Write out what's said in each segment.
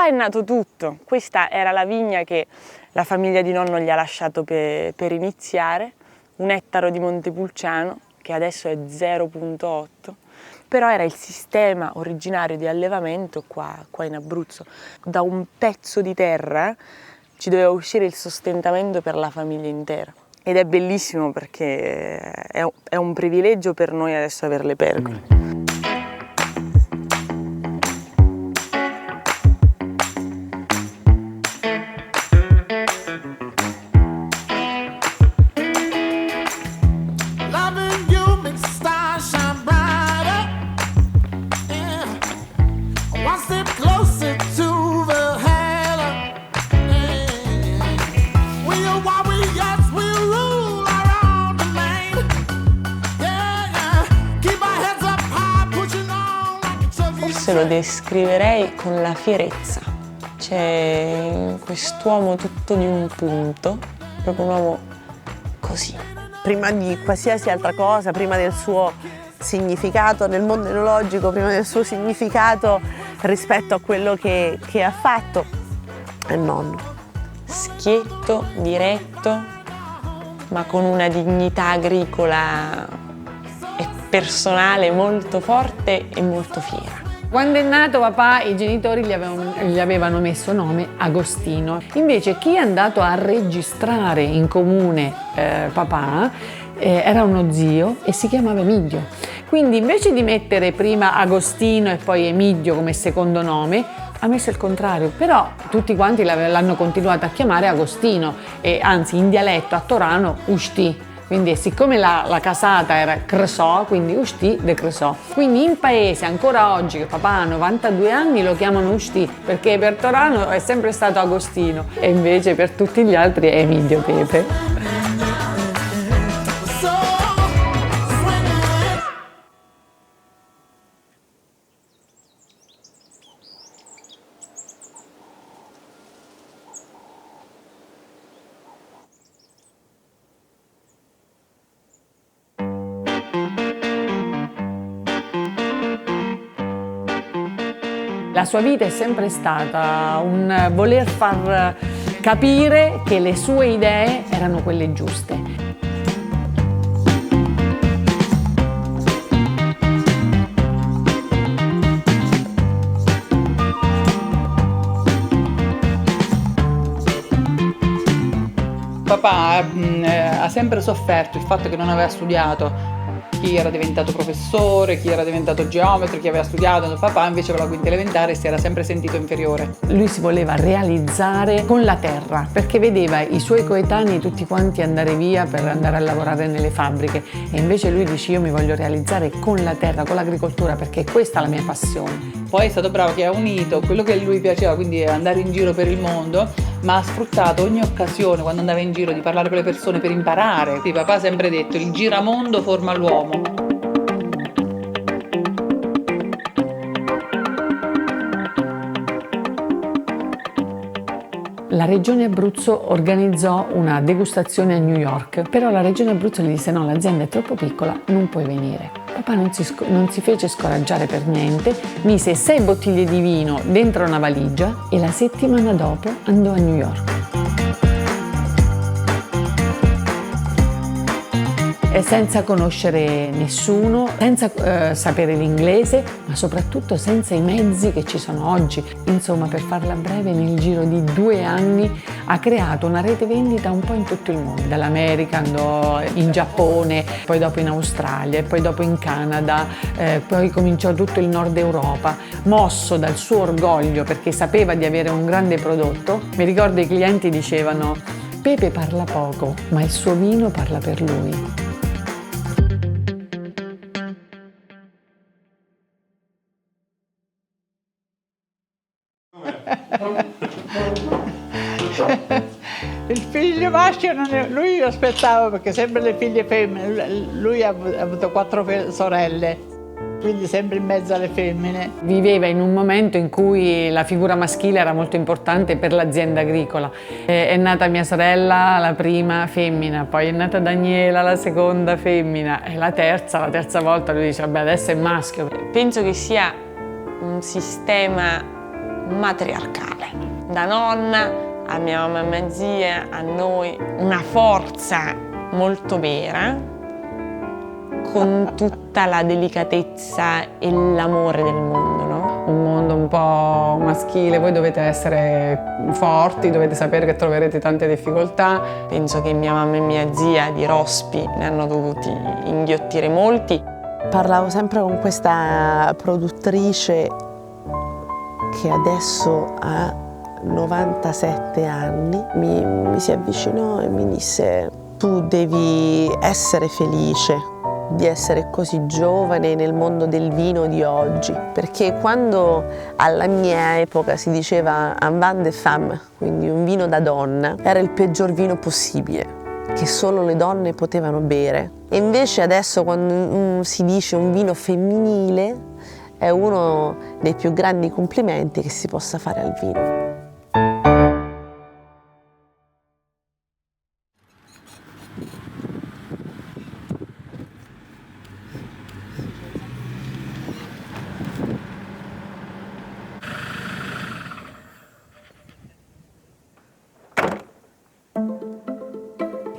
qua è nato tutto. Questa era la vigna che la famiglia di nonno gli ha lasciato per iniziare, un ettaro di Montepulciano, che adesso è 0,8, però era il sistema originario di allevamento qua in Abruzzo. Da un pezzo di terra ci doveva uscire il sostentamento per la famiglia intera. Ed è bellissimo perché è un privilegio per noi adesso avere le pecore. Forse lo descriverei con la fierezza. C'è quest'uomo tutto di un punto, proprio un uomo così. Prima di qualsiasi altra cosa, prima del suo significato nel mondo enologico, prima del suo significato rispetto a quello che ha fatto, è il nonno. Schietto, diretto, ma con una dignità agricola e personale molto forte e molto fiera. Quando è nato papà, i genitori gli avevano messo nome Agostino. Invece chi è andato a registrare in comune papà era uno zio e si chiamava Emidio. Quindi invece di mettere prima Agostino e poi Emidio come secondo nome, ha messo il contrario. Però tutti quanti l'hanno continuato a chiamare Agostino e anzi in dialetto a Torano Usti. Quindi siccome la casata era Cresò, quindi Usti de Cresò. Quindi in paese ancora oggi, che papà ha 92 anni, lo chiamano Usti, perché per Torano è sempre stato Agostino e invece per tutti gli altri è Emidio Pepe. La sua vita è sempre stata un voler far capire che le sue idee erano quelle giuste. Papà ha sempre sofferto il fatto che non aveva studiato. Chi era diventato professore, chi era diventato geometra, chi aveva studiato. Papà invece con la quinta elementare si era sempre sentito inferiore. Lui si voleva realizzare con la terra perché vedeva i suoi coetanei tutti quanti andare via per andare a lavorare nelle fabbriche e invece lui dice io mi voglio realizzare con la terra, con l'agricoltura perché questa è la mia passione. Poi è stato bravo che ha unito quello che a lui piaceva, quindi andare in giro per il mondo, ma ha sfruttato ogni occasione quando andava in giro di parlare con le persone per imparare. Sì, papà ha sempre detto il giramondo forma l'uomo. La Regione Abruzzo organizzò una degustazione a New York, però la Regione Abruzzo gli disse no, l'azienda è troppo piccola, non puoi venire. Papà non si fece scoraggiare per niente, mise 6 bottiglie di vino dentro una valigia e la settimana dopo andò a New York. E senza conoscere nessuno, senza sapere l'inglese, ma soprattutto senza i mezzi che ci sono oggi. Insomma, per farla breve, nel giro di 2 anni ha creato una rete vendita un po' in tutto il mondo. Dall'America andò in Giappone, poi dopo in Australia, e poi dopo in Canada, poi cominciò tutto il Nord Europa. Mosso dal suo orgoglio perché sapeva di avere un grande prodotto, mi ricordo i clienti dicevano Pepe parla poco, ma il suo vino parla per lui. Il figlio maschio lui lo aspettava perché sempre le figlie femmine, lui ha avuto 4 sorelle, quindi sempre in mezzo alle femmine. Viveva in un momento in cui la figura maschile era molto importante per l'azienda agricola. È nata mia sorella, la prima femmina, poi è nata Daniela, la seconda femmina, e la terza volta lui dice vabbè adesso è maschio. Penso che sia un sistema matriarcale. Da nonna a mia mamma e mia zia, a noi, una forza molto vera, con tutta la delicatezza e l'amore del mondo, no? Un mondo un po' maschile, voi dovete essere forti, dovete sapere che troverete tante difficoltà. Penso che mia mamma e mia zia di rospi ne hanno dovuti inghiottire molti. Parlavo sempre con questa produttrice che adesso ha 97 anni, mi si avvicinò e mi disse: tu devi essere felice di essere così giovane nel mondo del vino di oggi, perché quando alla mia epoca si diceva un vin de femme, quindi un vino da donna, era il peggior vino possibile, che solo le donne potevano bere. E invece adesso quando si dice un vino femminile è uno dei più grandi complimenti che si possa fare al vino.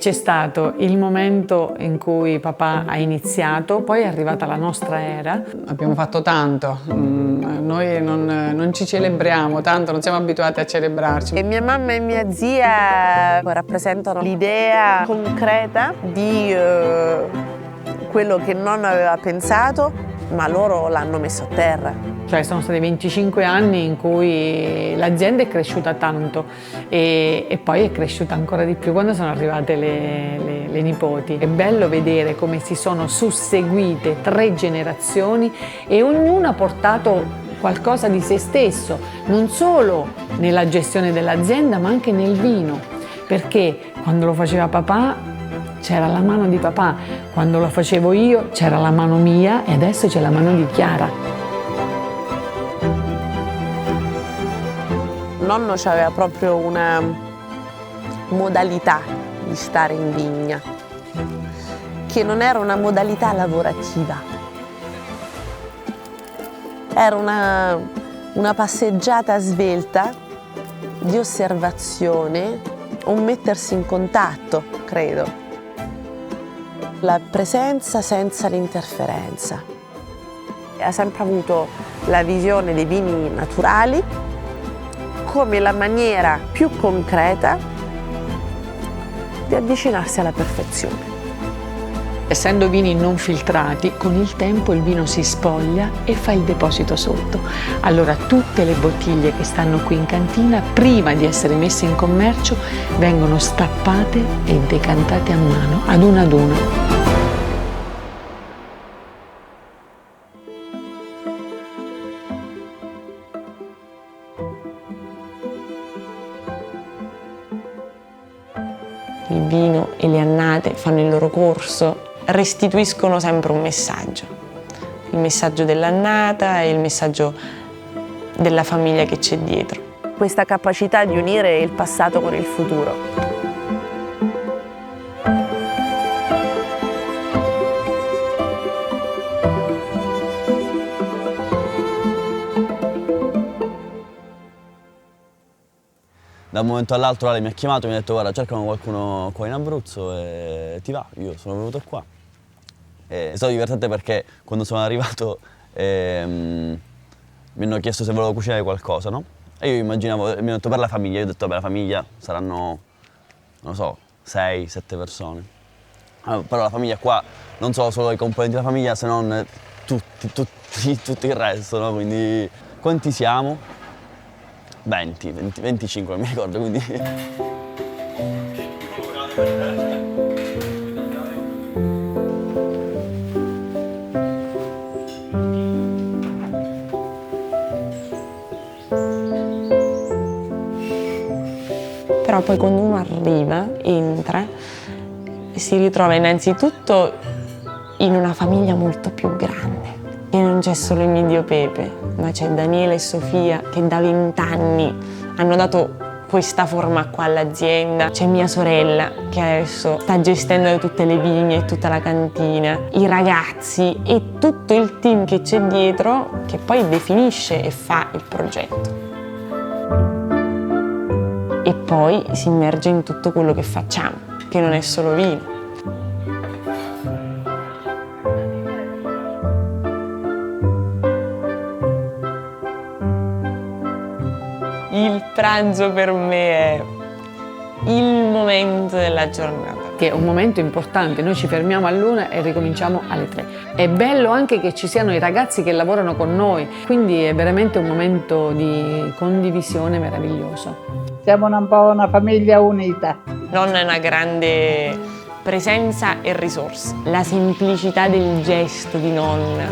C'è stato il momento in cui papà ha iniziato, poi è arrivata la nostra era. Abbiamo fatto tanto, noi non ci celebriamo tanto, non siamo abituati a celebrarci. E mia mamma e mia zia rappresentano l'idea concreta di quello che nonno aveva pensato, ma loro l'hanno messo a terra. Cioè sono stati 25 anni in cui l'azienda è cresciuta tanto e poi è cresciuta ancora di più quando sono arrivate le nipoti. È bello vedere come si sono susseguite 3 generazioni e ognuno ha portato qualcosa di se stesso, non solo nella gestione dell'azienda ma anche nel vino, perché quando lo faceva papà c'era la mano di papà, quando lo facevo io c'era la mano mia e adesso c'è la mano di Chiara. Nonno aveva proprio una modalità di stare in vigna, che non era una modalità lavorativa, era una passeggiata svelta di osservazione, un mettersi in contatto, credo. La presenza senza l'interferenza. Ha sempre avuto la visione dei vini naturali come la maniera più concreta di avvicinarsi alla perfezione. Essendo vini non filtrati, con il tempo il vino si spoglia e fa il deposito sotto. Allora tutte le bottiglie che stanno qui in cantina, prima di essere messe in commercio, vengono stappate e decantate a mano, ad una. Il vino e le annate fanno il loro corso, restituiscono sempre un messaggio. Il messaggio dell'annata e il messaggio della famiglia che c'è dietro. Questa capacità di unire il passato con il futuro. Da un momento all'altro Ale mi ha chiamato e mi ha detto: guarda, cercano qualcuno qua in Abruzzo e ti va? Io sono venuto qua. È stato divertente perché quando sono arrivato mi hanno chiesto se volevo cucinare qualcosa, no? E io immaginavo, mi hanno detto per la famiglia, io ho detto vabbè, la famiglia saranno, non lo so, 6-7 persone. Però la famiglia qua non sono solo i componenti della famiglia, se non tutto il resto, no? Quindi quanti siamo? 25, non mi ricordo, quindi... Però poi quando uno arriva, entra, si ritrova innanzitutto in una famiglia molto più grande. E non c'è solo il mio Dio Pepe, ma c'è Daniele e Sofia che da 20 anni hanno dato questa forma qua all'azienda. C'è mia sorella che adesso sta gestendo tutte le vigne e tutta la cantina, i ragazzi e tutto il team che c'è dietro che poi definisce e fa il progetto. e poi si immerge in tutto quello che facciamo, che non è solo vino. Il pranzo per me è il momento della giornata. Che è un momento importante, noi ci fermiamo all'1 e ricominciamo alle 3. È bello anche che ci siano i ragazzi che lavorano con noi, quindi è veramente un momento di condivisione meraviglioso. Siamo un po' una famiglia unita. Nonna è una grande presenza e risorsa. La semplicità del gesto di nonna,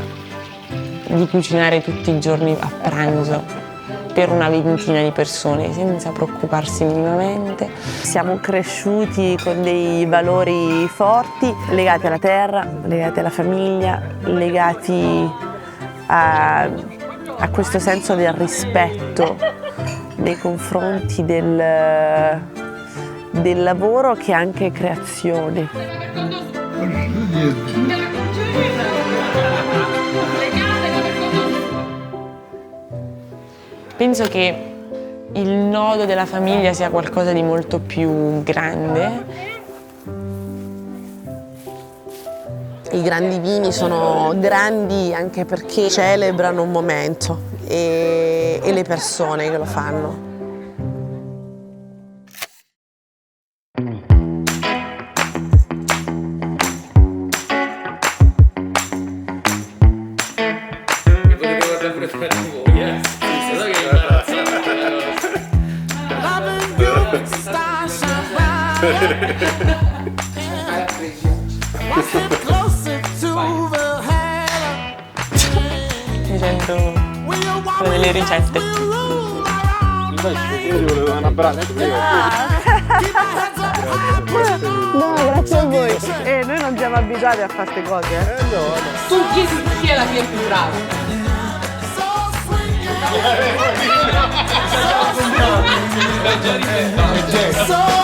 di cucinare tutti i giorni a pranzo per una ventina di persone senza preoccuparsi minimamente. Siamo cresciuti con dei valori forti legati alla terra, legati alla famiglia, legati a questo senso del rispetto nei confronti del lavoro, che è anche creazione. Penso che il nodo della famiglia sia qualcosa di molto più grande. I grandi vini sono grandi anche perché celebrano un momento e le persone che lo fanno. Mi sento quella delle ricette. No, grazie a voi. Noi non siamo abituati a fare queste cose. Tu chiedi chi è la mia più brava. So